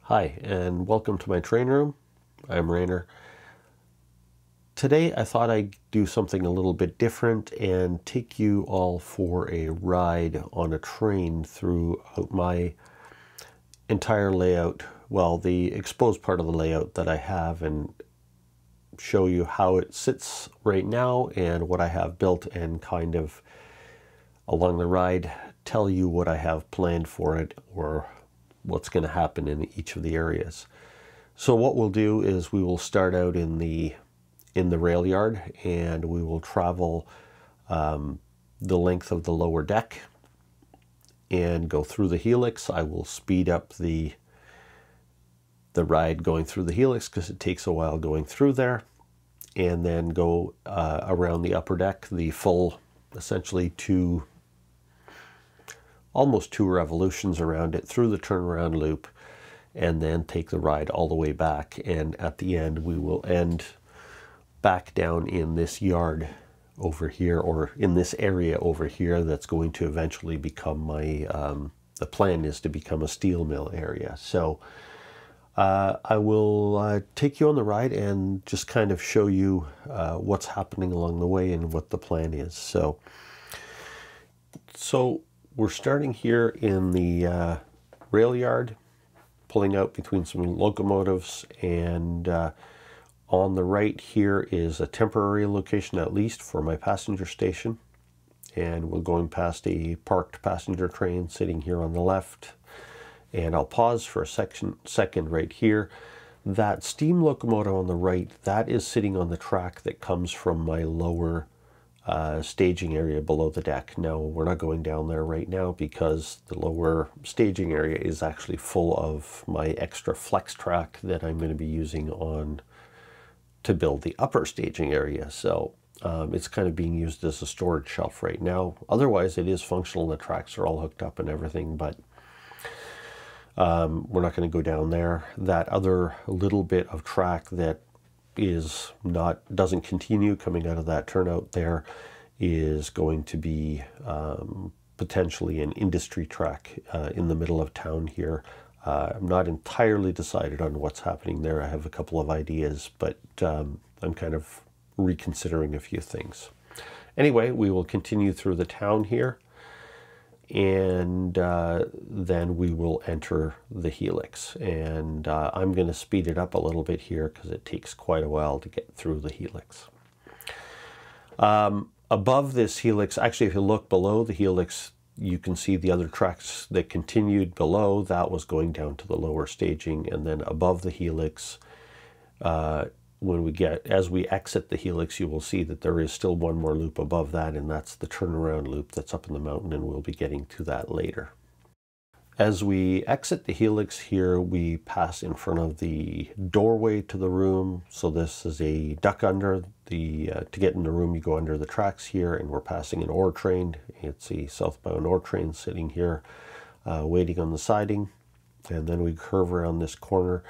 Hi, and welcome to my train room. I'm Rainer. Today I thought I'd do something a little bit different and take you all for a ride on a train throughout my entire layout, well, the exposed part of the layout that I have, and show you how it sits right now and what I have built, and kind of along the ride tell you what I have planned for it or what's going to happen in each of the areas. So what we'll do is we will start out in the rail yard, and we will travel the length of the lower deck and go through the helix. I will speed up the ride going through the helix because it takes a while going through there, and then go around the upper deck, the full, essentially almost two revolutions around it through the turnaround loop, and then take the ride all the way back. And at the end we will end back down in this yard over here, or in this area over here that's going to eventually become my the plan is to become a steel mill area. So I will take you on the ride and just kind of show you what's happening along the way and what the plan is. So we're starting here in the rail yard, pulling out between some locomotives, and on the right here is a temporary location, at least for my passenger station, and we're going past a parked passenger train sitting here on the left. And I'll pause for a second right here. That steam locomotive on the right, that is sitting on the track that comes from my lower staging area below the deck. Now, we're not going down there right now because the lower staging area is actually full of my extra flex track that I'm going to be using to build the upper staging area. So it's kind of being used as a storage shelf right now. Otherwise, it is functional. The tracks are all hooked up and everything, but we're not going to go down there. That other little bit of track that doesn't continue coming out of that turnout there is going to be potentially an industry track in the middle of town here. I'm not entirely decided on what's happening there. I have a couple of ideas, but I'm kind of reconsidering a few things. Anyway, we will continue through the town here, and then we will enter the helix. And I'm going to speed it up a little bit here because it takes quite a while to get through the helix. Above this helix, actually, if you look below the helix, you can see the other tracks that continued below. That was going down to the lower staging. And then above the helix, as we exit the helix, you will see that there is still one more loop above that, and that's the turnaround loop that's up in the mountain, and we'll be getting to that later. As we exit the helix here, we pass in front of the doorway to the room. So this is a duck under. To get in the room, you go under the tracks here, and we're passing an ore train. It's a southbound ore train sitting here waiting on the siding. And then we curve around this corner.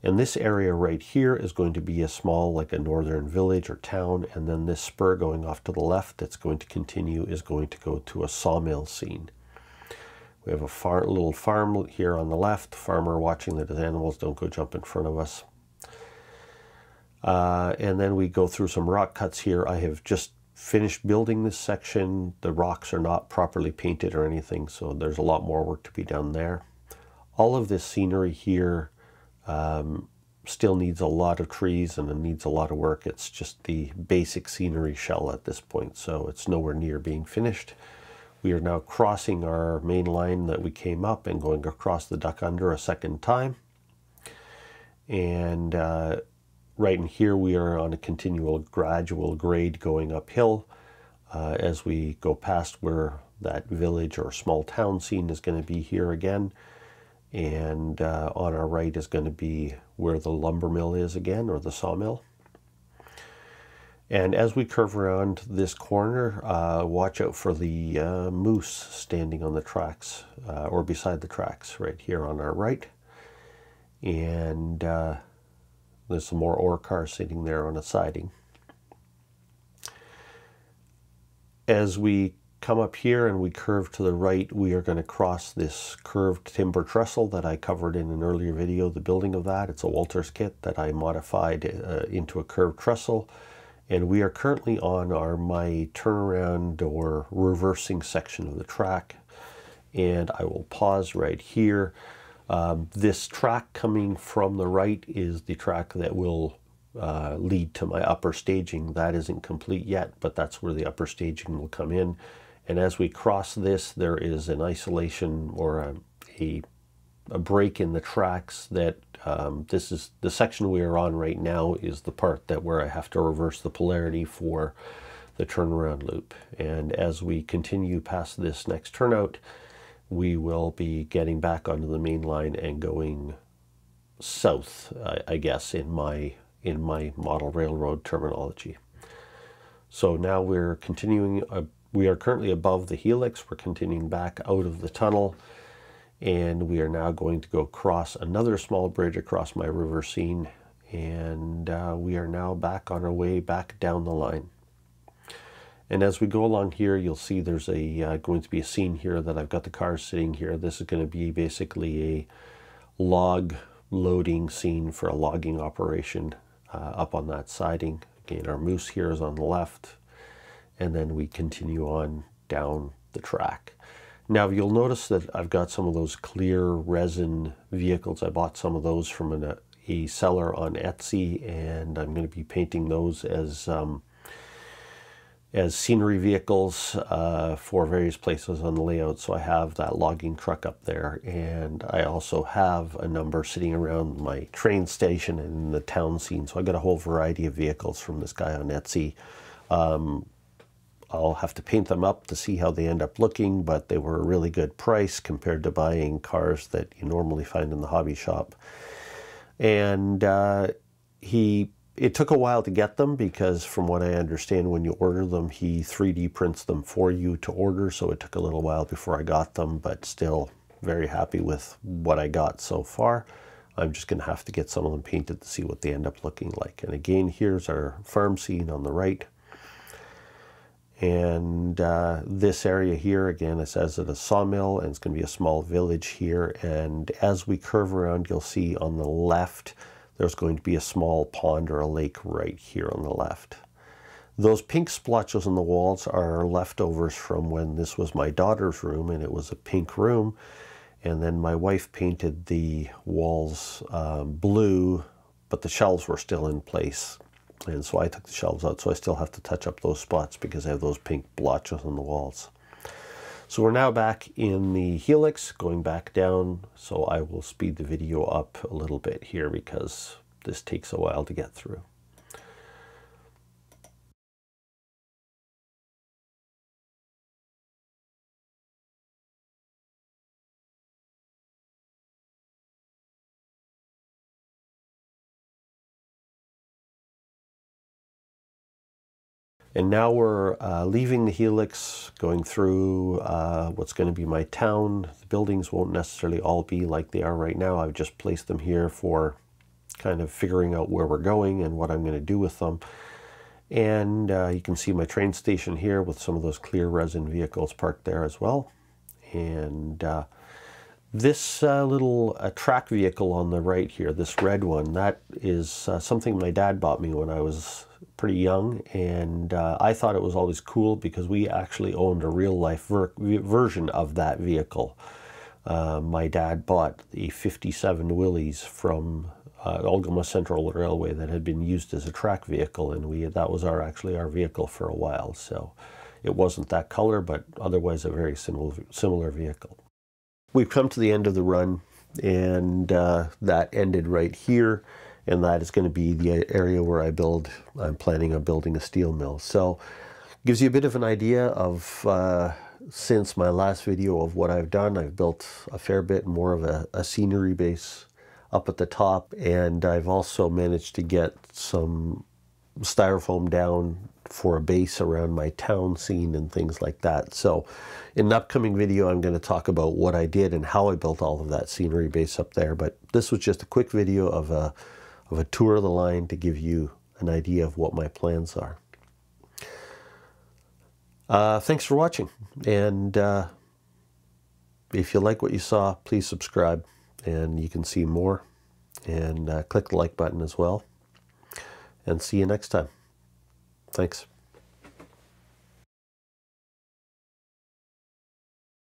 And this area right here is going to be a small, like a northern village or town. And then this spur going off to the left that's going to continue is going to go to a sawmill scene. We have a little farm here on the left, farmer watching that his animals don't go jump in front of us. And then we go through some rock cuts here. I have just finished building this section. The rocks are not properly painted or anything, so there's a lot more work to be done there. All of this scenery here still needs a lot of trees, and it needs a lot of work. It's just the basic scenery shell at this point, so it's nowhere near being finished. We are now crossing our main line that we came up and going across the duck under a second time. And right in here we are on a continual gradual grade going uphill as we go past where that village or small town scene is going to be here again. And on our right is going to be where the lumber mill is again, or the sawmill. And as we curve around this corner, watch out for the moose standing on the tracks, or beside the tracks right here on our right. And there's some more ore cars sitting there on a siding. As we come up here and we curve to the right, we are going to cross this curved timber trestle that I covered in an earlier video, the building of that. It's a Walters kit that I modified into a curved trestle. And we are currently on my turnaround or reversing section of the track. And I will pause right here. This track coming from the right is the track that will lead to my upper staging. That isn't complete yet, but that's where the upper staging will come in. And as we cross this, there is an isolation or a break in the tracks that this is the section we are on right now is the part that where I have to reverse the polarity for the turnaround loop. And as we continue past this next turnout, we will be getting back onto the main line and going south, I guess, in my model railroad terminology. So now we're continuing, we are currently above the helix, we're continuing back out of the tunnel, and we are now going to go across another small bridge across my river scene, and we are now back on our way back down the line. And as we go along here, you'll see there's going to be a scene here that I've got the cars sitting here. This is going to be basically a log loading scene for a logging operation up on that siding. Again, our moose here is on the left, and then we continue on down the track. Now you'll notice that I've got some of those clear resin vehicles. I bought some of those from a seller on Etsy, and I'm going to be painting those as scenery vehicles for various places on the layout. So I have that logging truck up there, and I also have a number sitting around my train station and in the town scene. So I got a whole variety of vehicles from this guy on Etsy. I'll have to paint them up to see how they end up looking, but they were a really good price compared to buying cars that you normally find in the hobby shop. And it took a while to get them because from what I understand, when you order them, he 3D prints them for you to order. So it took a little while before I got them, but still very happy with what I got so far. I'm just going to have to get some of them painted to see what they end up looking like. And again, here's our farm scene on the right. And this area here, again, it says it's a sawmill, and it's going to be a small village here. And as we curve around, you'll see on the left, there's going to be a small pond or a lake right here on the left. Those pink splotches on the walls are leftovers from when this was my daughter's room, and it was a pink room. And then my wife painted the walls blue, but the shelves were still in place. And so I took the shelves out, so I still have to touch up those spots because I have those pink blotches on the walls. So we're now back in the helix, going back down. So I will speed the video up a little bit here because this takes a while to get through. And now we're leaving the helix, going through what's going to be my town. The buildings won't necessarily all be like they are right now. I've just placed them here for kind of figuring out where we're going and what I'm going to do with them. And you can see my train station here with some of those clear resin vehicles parked there as well. And this little track vehicle on the right here, this red one, that is something my dad bought me when I was pretty young, and I thought it was always cool because we actually owned a real-life version of that vehicle. My dad bought the 57 Willys from Algoma Central Railway that had been used as a track vehicle, and that was actually our vehicle for a while. So it wasn't that color, but otherwise a very similar vehicle. We've come to the end of the run, and that ended right here. And that is going to be the area where I'm planning on building a steel mill. So gives you a bit of an idea of, since my last video, of what I've done. I've built a fair bit more of a scenery base up at the top. And I've also managed to get some styrofoam down for a base around my town scene and things like that. So in an upcoming video, I'm going to talk about what I did and how I built all of that scenery base up there. But this was just a quick video of a tour of the line to give you an idea of what my plans are. Thanks for watching, and if you like what you saw, please subscribe, and you can see more, and click the like button as well, and see you next time. Thanks.